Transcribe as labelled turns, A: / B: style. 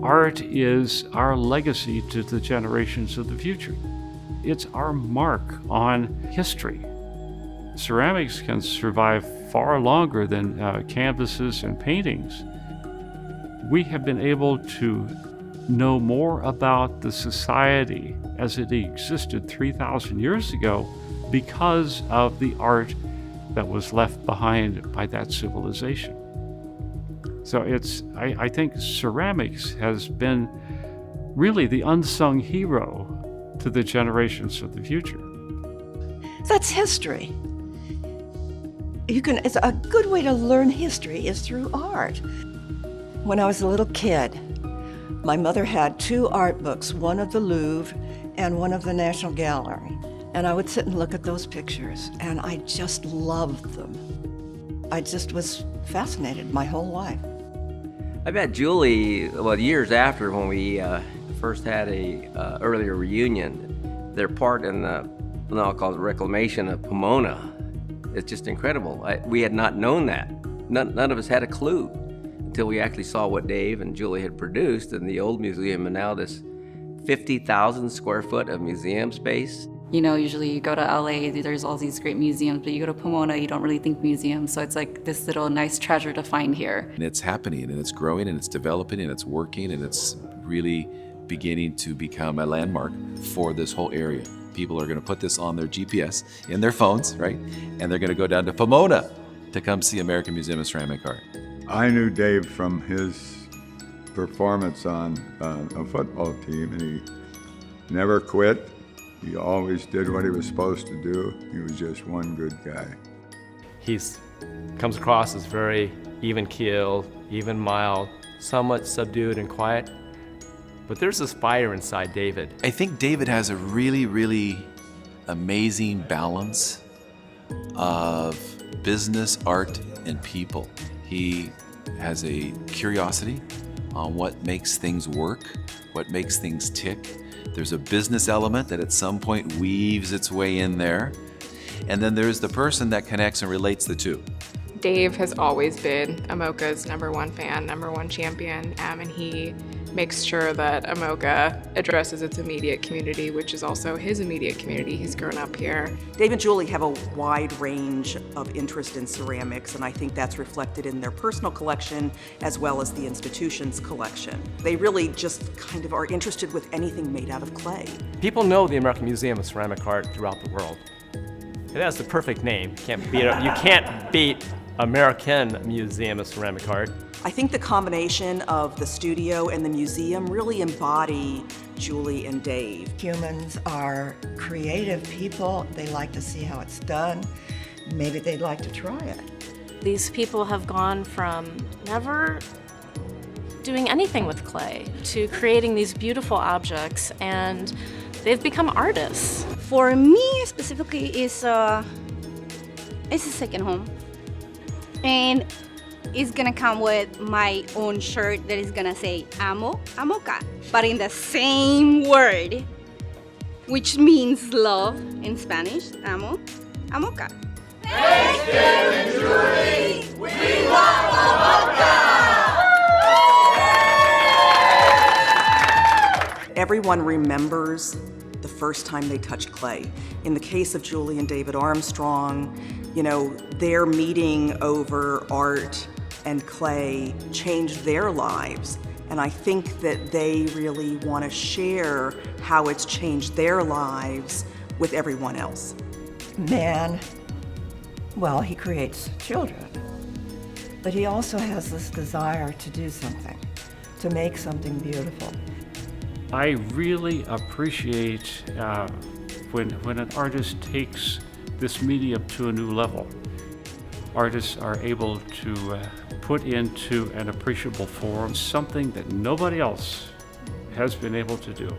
A: art is our legacy to the generations of the future. It's our mark on history. Ceramics can survive far longer than canvases and paintings. We have been able to know more about the society as it existed 3,000 years ago because of the art that was left behind by that civilization. So I think ceramics has been really the unsung hero to the generations of the future.
B: That's history. It's a good way to learn history is through art. When I was a little kid, my mother had 2 art books, one of the Louvre and one of the National Gallery. And I would sit and look at those pictures, and I just loved them. I just was fascinated my whole life.
C: I met Julie, years after when we first had a earlier reunion. Their part in the, I'll call it reclamation of Pomona. It's just incredible. We had not known that. None of us had a clue until we actually saw what Dave and Julie had produced in the old museum, and now this 50,000 square foot of museum space.
D: You know, usually you go to LA, there's all these great museums, but you go to Pomona, you don't really think museums. So it's like this little nice treasure to find here.
E: And it's happening, and it's growing, and it's developing, and it's working, and it's really beginning to become a landmark for this whole area. People are going to put this on their GPS in their phones, right? And they're going to go down to Pomona to come see American Museum of Ceramic Art.
F: I knew Dave from his performance on a football team, and he never quit. He always did what he was supposed to do. He was just one good guy.
G: He's comes across as very even-keeled, even mild, somewhat subdued and quiet. But there's this fire inside David.
E: I think David has a really, really amazing balance of business, art, and people. He has a curiosity on what makes things work, what makes things tick. There's a business element that at some point weaves its way in there. And then there's the person that connects and relates the two.
H: Dave has always been Amoka's #1 fan, #1 champion, and he makes sure that Amoka addresses its immediate community, which is also his immediate community. He's grown up here.
I: Dave and Julie have a wide range of interest in ceramics, and I think that's reflected in their personal collection as well as the institution's collection. They really just kind of are interested with anything made out of clay.
G: People know the American Museum of Ceramic Art throughout the world. It has the perfect name. You can't beat American Museum of Ceramic Art.
I: I think the combination of the studio and the museum really embody Julie and Dave.
B: Humans are creative people. They like to see how it's done. Maybe they'd like to try it.
J: These people have gone from never doing anything with clay to creating these beautiful objects, and they've become artists.
K: For me specifically, it's a second home. And it's gonna come with my own shirt that is gonna say amo, amoka, but in the same word, which means love in Spanish, amo, amoka.
L: Thanks, Dave and Julie! We love amoka!
I: Everyone remembers the first time they touched clay. In the case of Julie and David Armstrong, you know, their meeting over art and clay changed their lives. And I think that they really want to share how it's changed their lives with everyone else.
B: Man, well, he creates children, but he also has this desire to do something, to make something beautiful.
A: I really appreciate when an artist takes this medium to a new level. Artists are able to put into an appreciable form something that nobody else has been able to do.